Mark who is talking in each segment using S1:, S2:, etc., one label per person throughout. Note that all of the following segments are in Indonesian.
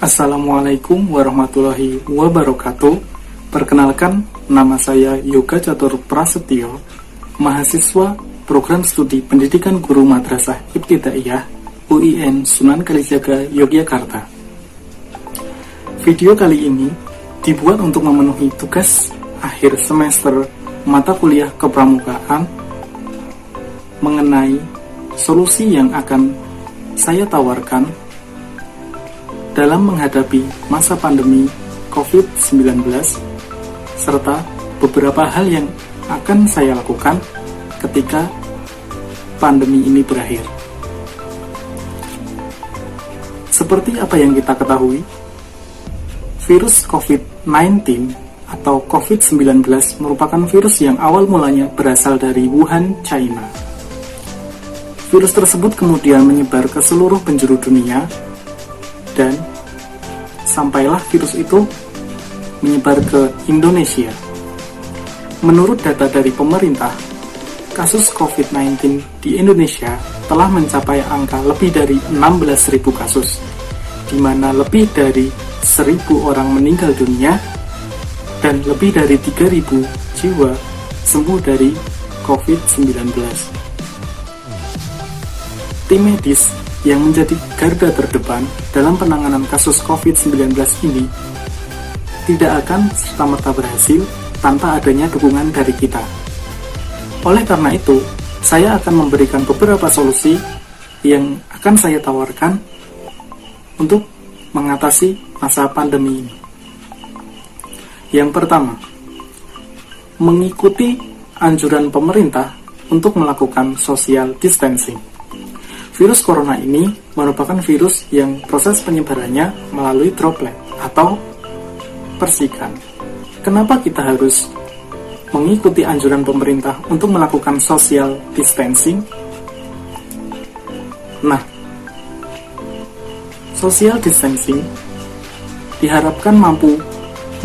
S1: Assalamualaikum warahmatullahi wabarakatuh. Perkenalkan, nama saya Yoga Catur Prasetyo, mahasiswa Program Studi Pendidikan Guru Madrasah Ibtidaiyah UIN Sunan Kalijaga, Yogyakarta. Video kali ini dibuat untuk memenuhi tugas akhir semester mata kuliah kepramukaan mengenai solusi yang akan saya tawarkan dalam menghadapi masa pandemi COVID-19 serta beberapa hal yang akan saya lakukan ketika pandemi ini berakhir. Seperti apa yang kita ketahui, virus COVID-19 atau COVID-19 merupakan virus yang awal mulanya berasal dari Wuhan, China. Virus tersebut kemudian menyebar ke seluruh penjuru dunia dan sampailah virus itu menyebar ke Indonesia. Menurut data dari pemerintah, kasus COVID-19 di Indonesia telah mencapai angka lebih dari 16.000 kasus, di mana lebih dari 1.000 orang meninggal dunia dan lebih dari 3.000 jiwa sembuh dari COVID-19. Tim medis yang menjadi garda terdepan dalam penanganan kasus COVID-19 ini tidak akan serta-merta berhasil tanpa adanya dukungan dari kita. Oleh karena itu, saya akan memberikan beberapa solusi yang akan saya tawarkan untuk mengatasi masa pandemi ini. Yang pertama, mengikuti anjuran pemerintah untuk melakukan social distancing. Virus corona ini merupakan virus yang proses penyebarannya melalui droplet atau percikan. Kenapa kita harus mengikuti anjuran pemerintah untuk melakukan social distancing? Nah, social distancing diharapkan mampu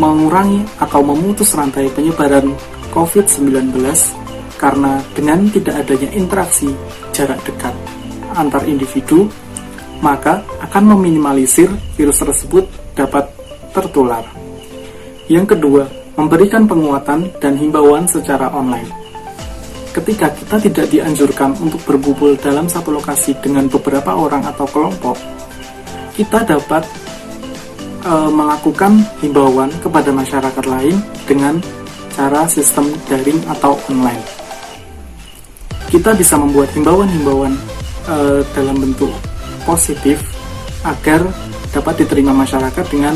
S1: mengurangi atau memutus rantai penyebaran COVID-19 karena dengan tidak adanya interaksi jarak dekat antar individu, maka akan meminimalisir virus tersebut dapat tertular. Yang kedua, memberikan penguatan dan himbauan secara online. Ketika kita tidak dianjurkan untuk berkumpul dalam satu lokasi dengan beberapa orang atau kelompok, kita dapat melakukan himbauan kepada masyarakat lain dengan cara sistem daring atau online. Kita bisa membuat himbauan-himbauan dalam bentuk positif agar dapat diterima masyarakat dengan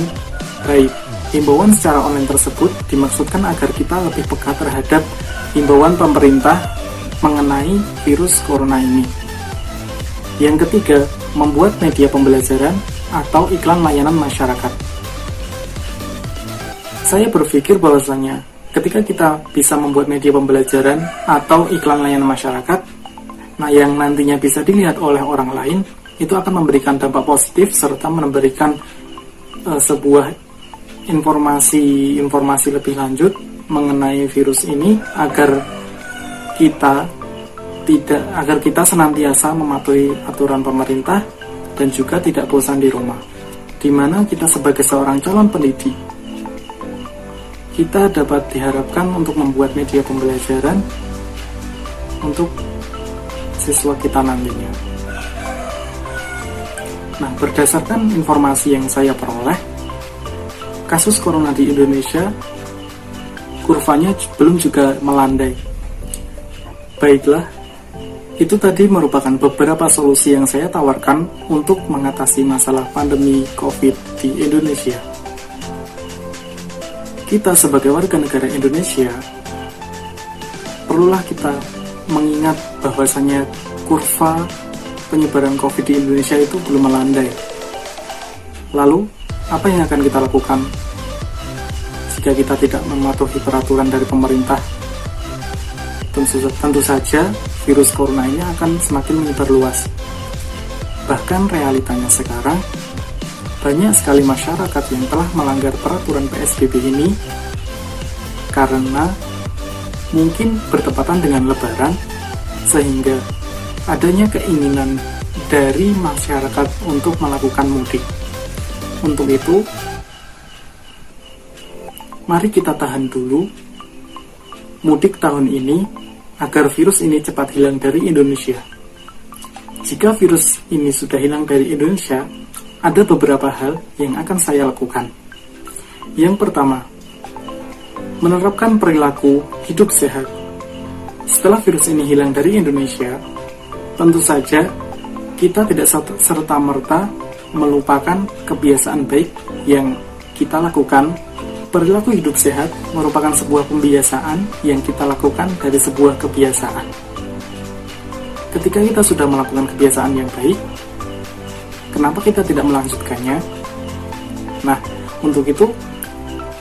S1: baik. Himbauan secara online tersebut dimaksudkan agar kita lebih peka terhadap himbauan pemerintah mengenai virus corona ini. Yang ketiga, membuat media pembelajaran atau iklan layanan masyarakat. Saya berpikir bahwasanya ketika kita bisa membuat media pembelajaran atau iklan layanan masyarakat, yang nantinya bisa dilihat oleh orang lain, itu akan memberikan dampak positif serta memberikan sebuah informasi lebih lanjut mengenai virus ini agar kita senantiasa mematuhi aturan pemerintah dan juga tidak bosan di rumah. Di mana kita sebagai seorang calon pendidik, kita dapat diharapkan untuk membuat media pembelajaran untuk siswa kita nantinya. Nah, berdasarkan informasi yang saya peroleh, kasus corona di Indonesia kurvanya belum juga melandai. Baiklah, itu tadi merupakan beberapa solusi yang saya tawarkan untuk mengatasi masalah pandemi COVID di Indonesia. Kita sebagai warga negara Indonesia, perlulah kita mengingat bahwasanya kurva penyebaran COVID di Indonesia itu belum melandai. Lalu, apa yang akan kita lakukan jika kita tidak mematuhi peraturan dari pemerintah? Tentu saja, virus corona ini akan semakin menyebar luas. Bahkan realitanya sekarang, banyak sekali masyarakat yang telah melanggar peraturan PSBB ini karena mungkin bertepatan dengan Lebaran, sehingga adanya keinginan dari masyarakat untuk melakukan mudik. Untuk itu, mari kita tahan dulu mudik tahun ini agar virus ini cepat hilang dari Indonesia. Jika virus ini sudah hilang dari Indonesia, ada beberapa hal yang akan saya lakukan. Yang pertama, menerapkan perilaku hidup sehat. Setelah virus ini hilang dari Indonesia, tentu saja kita tidak serta-merta melupakan kebiasaan baik yang kita lakukan. Perilaku hidup sehat merupakan sebuah pembiasaan yang kita lakukan dari sebuah kebiasaan. Ketika kita sudah melakukan kebiasaan yang baik, kenapa kita tidak melanjutkannya? Nah, untuk itu,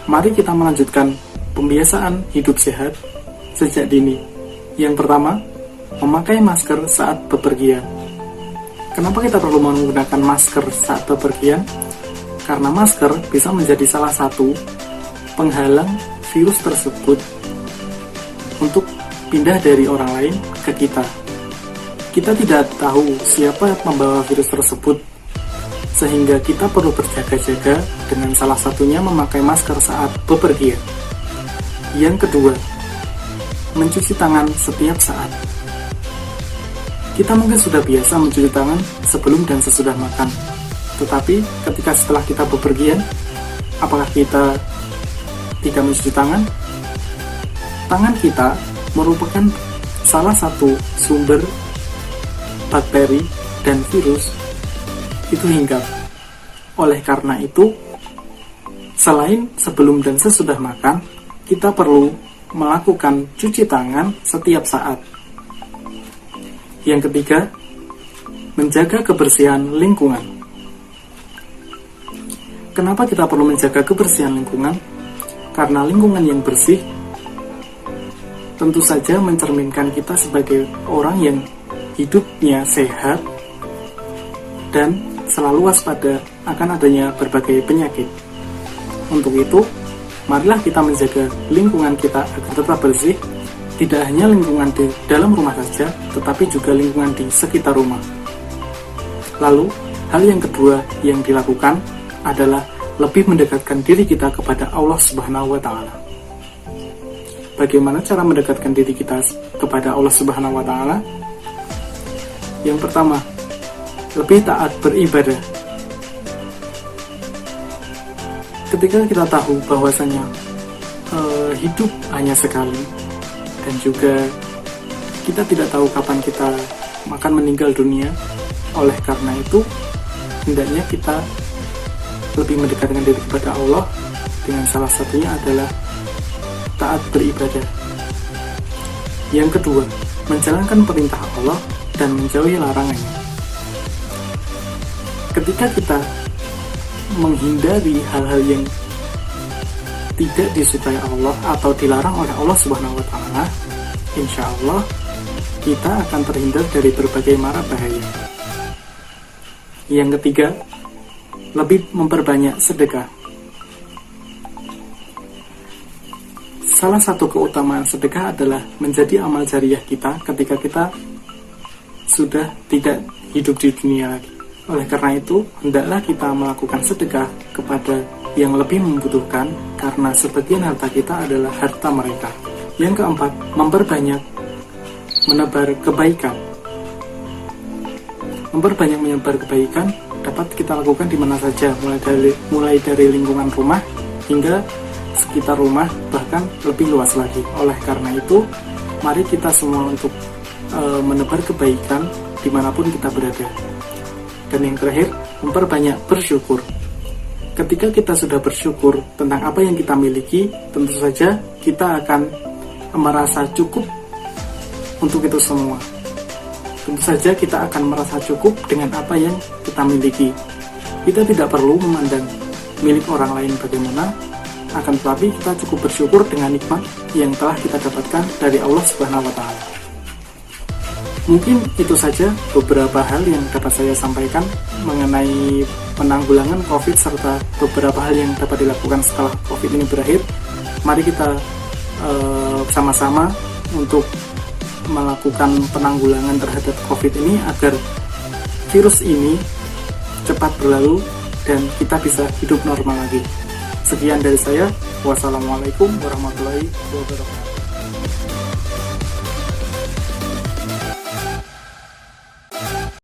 S1: mari kita melanjutkan pembiasaan hidup sehat sejak dini. Yang pertama, memakai masker saat bepergian. Kenapa kita perlu menggunakan masker saat bepergian? Karena masker bisa menjadi salah satu penghalang virus tersebut untuk pindah dari orang lain ke kita. Kita tidak tahu siapa membawa virus tersebut, sehingga kita perlu berjaga-jaga dengan salah satunya memakai masker saat bepergian. Yang kedua, mencuci tangan setiap saat. Kita mungkin sudah biasa mencuci tangan sebelum dan sesudah makan, tetapi ketika setelah kita bepergian, apakah kita tidak mencuci tangan? Tangan kita merupakan salah satu sumber bakteri dan virus itu hinggap. Oleh karena itu, selain sebelum dan sesudah makan, kita perlu melakukan cuci tangan setiap saat. Yang ketiga, menjaga kebersihan lingkungan. Kenapa kita perlu menjaga kebersihan lingkungan? Karena lingkungan yang bersih tentu saja mencerminkan kita sebagai orang yang hidupnya sehat dan selalu waspada akan adanya berbagai penyakit. Untuk itu, marilah kita menjaga lingkungan kita agar tetap bersih, tidak hanya lingkungan di dalam rumah saja, tetapi juga lingkungan di sekitar rumah. Lalu, hal yang kedua yang dilakukan adalah lebih mendekatkan diri kita kepada Allah Subhanahu wa Ta'ala. Bagaimana cara mendekatkan diri kita kepada Allah Subhanahu wa Ta'ala? Yang pertama, lebih taat beribadah. Ketika kita tahu bahwasanya hidup hanya sekali, dan juga kita tidak tahu kapan kita akan meninggal dunia, oleh karena itu hendaknya kita lebih mendekatkan diri kepada Allah dengan salah satunya adalah taat beribadah. Yang kedua, menjalankan perintah Allah dan menjauhi larangannya. Ketika kita menghindari hal-hal yang tidak disukai Allah atau dilarang oleh Allah Subhanahu wa Ta'ala, insya Allah kita akan terhindar dari berbagai mara bahaya. Yang ketiga, lebih memperbanyak sedekah. Salah satu keutamaan sedekah adalah menjadi amal jariah kita ketika kita sudah tidak hidup di dunia lagi. Oleh karena itu, hendaklah kita melakukan sedekah kepada yang lebih membutuhkan, karena sebagian harta kita adalah harta mereka. Yang keempat, memperbanyak menebar kebaikan. Memperbanyak menyebar kebaikan dapat kita lakukan di mana saja, mulai dari lingkungan rumah hingga sekitar rumah, bahkan lebih luas lagi. Oleh karena itu, mari kita semua untuk menebar kebaikan dimanapun kita berada. Dan yang terakhir, memperbanyak bersyukur. Ketika kita sudah bersyukur tentang apa yang kita miliki, tentu saja kita akan merasa cukup untuk itu semua. Tentu saja kita akan merasa cukup dengan apa yang kita miliki. Kita tidak perlu memandang milik orang lain bagaimana, akan tetapi kita cukup bersyukur dengan nikmat yang telah kita dapatkan dari Allah Subhanahu wa Ta'ala. Mungkin itu saja beberapa hal yang dapat saya sampaikan mengenai penanggulangan COVID serta beberapa hal yang dapat dilakukan setelah COVID ini berakhir. Mari kita sama-sama untuk melakukan penanggulangan terhadap COVID ini agar virus ini cepat berlalu dan kita bisa hidup normal lagi. Sekian dari saya. Wassalamualaikum warahmatullahi wabarakatuh.